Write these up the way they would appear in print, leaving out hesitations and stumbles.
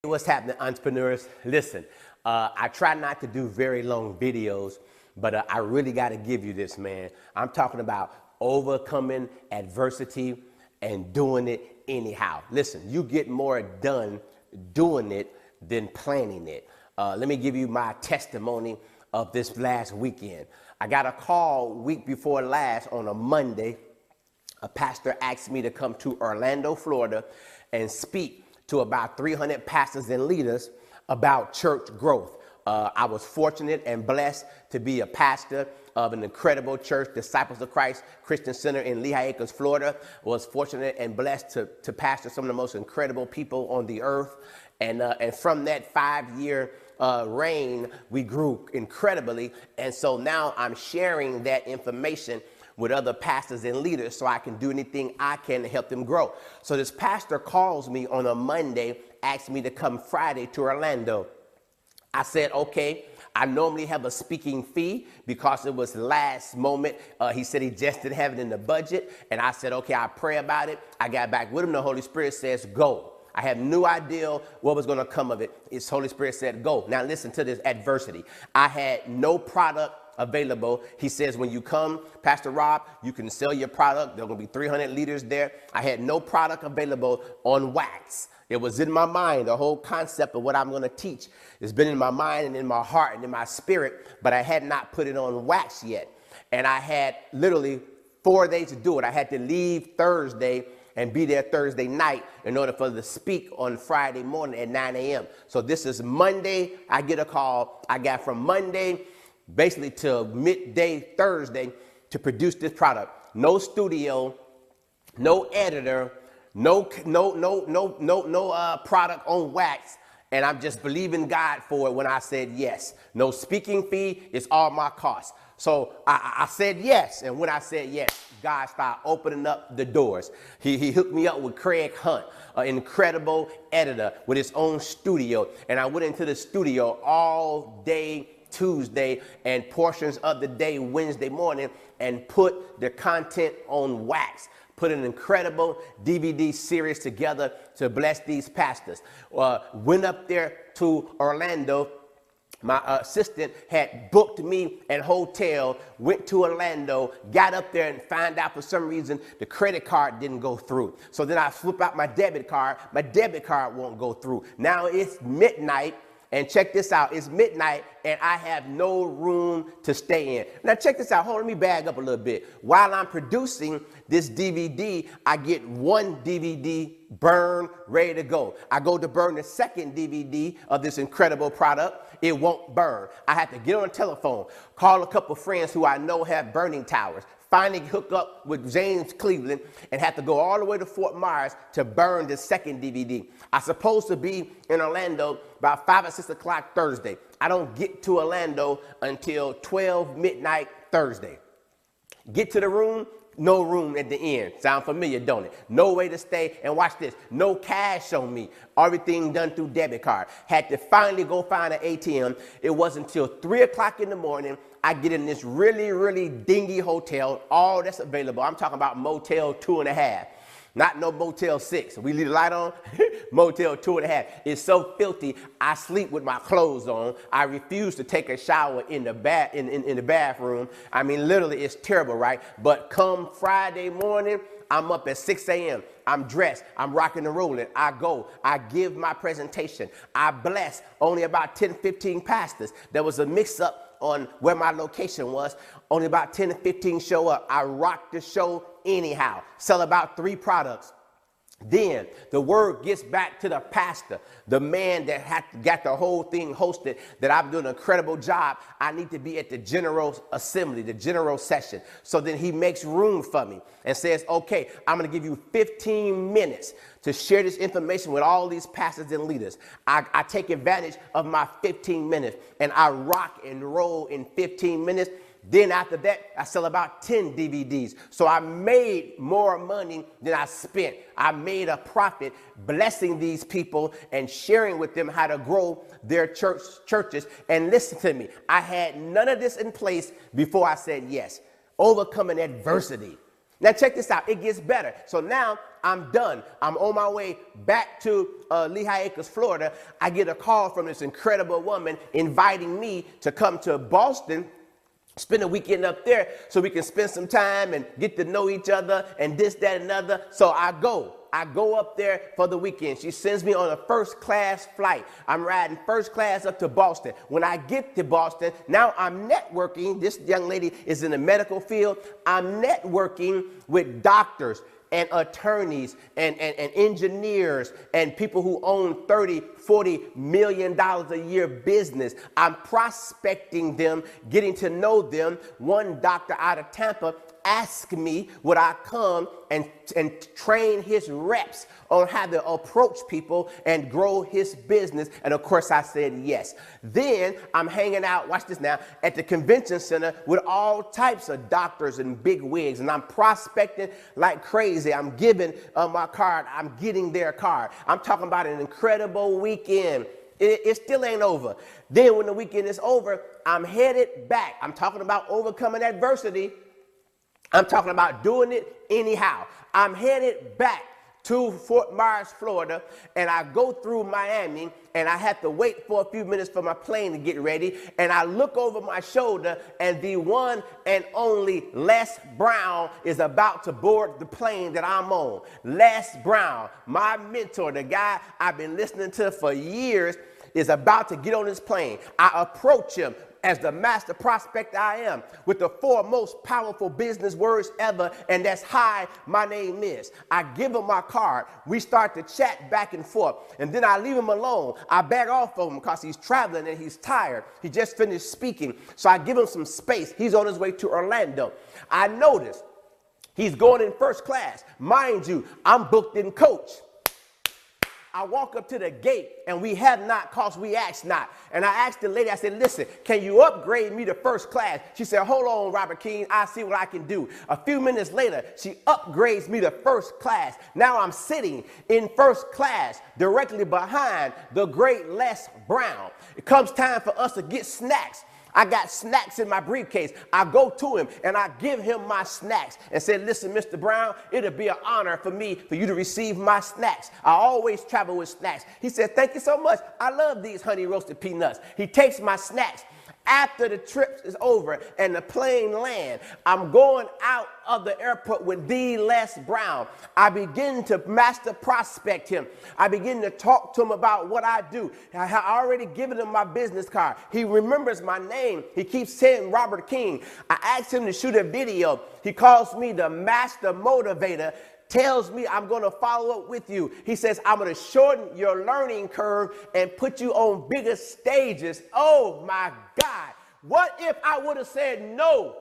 What's happening, entrepreneurs? Listen, I try not to do very long videos, but I really got to give you this, man. I'm talking about overcoming adversity and doing it anyhow. Listen, you get more done doing it than planning it. Let me give you my testimony of this last weekend. I got a call week before last on a Monday. A pastor asked me to come to Orlando, Florida, and speak to about 300 pastors and leaders about church growth. I was fortunate and blessed to be a pastor of an incredible church, Disciples of Christ Christian Center in Lehigh Acres, Florida. Was fortunate and blessed to pastor some of the most incredible people on the earth. And from that 5-year reign, we grew incredibly. And so now I'm sharing that information with other pastors and leaders so I can do anything I can to help them grow. So this pastor calls me on a Monday, asks me to come Friday to Orlando. I said, okay. I normally have a speaking fee because it was last moment. He said he just didn't have it in the budget. And I said, okay, I'll pray about it. I got back with him. The Holy Spirit says, go. I had no idea what was going to come of it. His Holy Spirit said, go. Now listen to this adversity. I had no product available. He says, when you come, Pastor Rob, you can sell your product. There are going to be 300 leaders there. I had no product available on wax. It was in my mind. The whole concept of what I'm going to teach has been in my mind and in my heart and in my spirit, but I had not put it on wax yet. And I had literally 4 days to do it. I had to leave Thursday and be there Thursday night in order for to speak on Friday morning at 9 a.m. So this is Monday. I get a call. I got from Monday basically till midday Thursday to produce this product. No studio, no editor, no product on wax. And I'm just believing God for it when I said yes. No speaking fee, it's all my cost. So I said yes. And when I said yes, God started opening up the doors. He hooked me up with Craig Hunt, an incredible editor with his own studio. And I went into the studio all day Tuesday and portions of the day Wednesday morning and put the content on wax. Put an incredible DVD series together to bless these pastors. Went up there to Orlando. My assistant had booked me at hotel, went to Orlando, got up there and found out for some reason the credit card didn't go through. So then I flip out my debit card. My debit card won't go through. Now it's midnight. And check this out, it's midnight and I have no room to stay in. Now check this out, hold on, let me bag up a little bit. While I'm producing this DVD, I get one DVD burned, ready to go. I go to burn the second DVD of this incredible product, it won't burn. I have to get on the telephone, call a couple friends who I know have burning towers, finally hook up with James Cleveland and have to go all the way to Fort Myers to burn the second DVD. I'm supposed to be in Orlando about 5 or 6 o'clock Thursday. I don't get to Orlando until 12 midnight Thursday. Get to the room, no room at the end. Sound familiar, don't it? No way to stay. And watch this, no cash on me. Everything done through debit card. Had to finally go find an ATM. It wasn't until 3 o'clock in the morning I get in this really dingy hotel, all that's available. I'm talking about Motel 2.5. Not no Motel 6. We leave the light on. Motel 2.5. It's so filthy. I sleep with my clothes on. I refuse to take a shower in the bathroom. I mean, literally, it's terrible, right? But come Friday morning, I'm up at 6 a.m. I'm dressed. I'm rocking and rolling. I go. I give my presentation. I bless only about 10, 15 pastors. There was a mix-up on where my location was. Only about 10 to 15 show up. I rock the show anyhow. Sell about 3 products. Then the word gets back to the pastor, the man that got the whole thing hosted, that I'm doing an incredible job. I need to be at the general assembly, the general session. So then he makes room for me and says, okay, I'm going to give you 15 minutes to share this information with all these pastors and leaders. I take advantage of my 15 minutes and I rock and roll in 15 minutes. Then after that, I sell about 10 DVDs. So I made more money than I spent. I made a profit blessing these people and sharing with them how to grow their churches. And listen to me, I had none of this in place before I said yes. Overcoming adversity. Now check this out, it gets better. So now I'm done. I'm on my way back to Lehigh Acres, Florida. I get a call from this incredible woman inviting me to come to Boston, spend a weekend up there so we can spend some time and get to know each other and this, that, and another. So I go up there for the weekend. She sends me on a first class flight. I'm riding first class up to Boston. When I get to Boston, now I'm networking. This young lady is in the medical field. I'm networking with doctors and attorneys and engineers and people who own $30-40 million a year business. I'm prospecting them, getting to know them. One doctor out of Tampa asked me would I come and train his reps on how to approach people and grow his business. And of course I said yes. Then I'm hanging out, watch this now, at the convention center with all types of doctors and big wigs, and I'm prospecting like crazy. I'm giving my card, I'm getting their card. I'm talking about an incredible weekend. It still ain't over. Then when the weekend is over, I'm headed back. I'm talking about overcoming adversity. I'm talking about doing it anyhow. I'm headed back to Fort Myers, Florida, and I go through Miami, and I have to wait for a few minutes for my plane to get ready, and I look over my shoulder, and the one and only Les Brown is about to board the plane that I'm on. Les Brown, my mentor, the guy I've been listening to for years, is about to get on this plane. I approach him as the master prospect I am with the 4 most powerful business words ever, and that's hi, my name is. I give him my card. We start to chat back and forth, and then I leave him alone. I back off of him because he's traveling and he's tired. He just finished speaking, so I give him some space. He's on his way to Orlando. I notice he's going in first class. Mind you, I'm booked in coach. I walk up to the gate, and we have not cause we ask not. And I asked the lady, I said, listen, can you upgrade me to first class? She said, hold on, Robert King, I see what I can do. A few minutes later, she upgrades me to first class. Now I'm sitting in first class directly behind the great Les Brown. It comes time for us to get snacks. I got snacks in my briefcase. I go to him and I give him my snacks and say, listen, Mr. Brown, it'll be an honor for me for you to receive my snacks. I always travel with snacks. He said, thank you so much. I love these honey roasted peanuts. He takes my snacks. After the trip is over and the plane lands, I'm going out of the airport with the Les Brown. I begin to master prospect him. I begin to talk to him about what I do. I have already given him my business card. He remembers my name. He keeps saying Robert King. I asked him to shoot a video. He calls me the master motivator. Tells me I'm going to follow up with you. He says, I'm going to shorten your learning curve and put you on bigger stages. Oh my God. What if I would have said no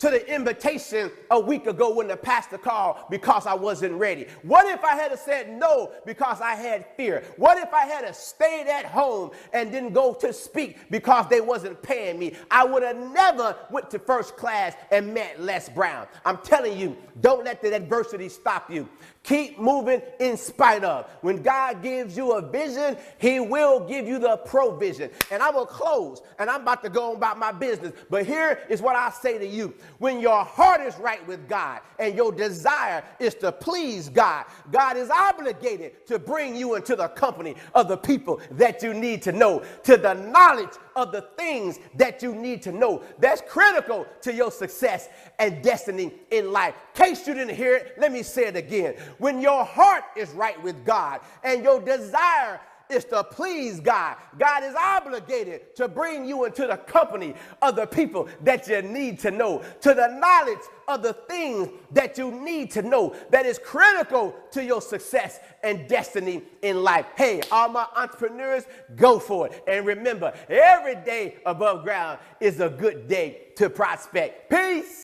to the invitation a week ago when the pastor called because I wasn't ready? What if I had said no because I had fear? What if I had stayed at home and didn't go to speak because they wasn't paying me? I would have never went to first class and met Les Brown. I'm telling you, don't let the adversity stop you. Keep moving in spite of. When God gives you a vision, he will give you the provision. And I will close, and I'm about to go about my business. But here is what I say to you. When your heart is right with God and your desire is to please God, God is obligated to bring you into the company of the people that you need to know, to the knowledge of the things that you need to know. That's critical to your success and destiny in life. In case you didn't hear it, let me say it again. When your heart is right with God and your desire is to please God, God is obligated to bring you into the company of the people that you need to know, to the knowledge of the things that you need to know that is critical to your success and destiny in life. Hey, all my entrepreneurs, go for it. And remember, every day above ground is a good day to prospect. Peace.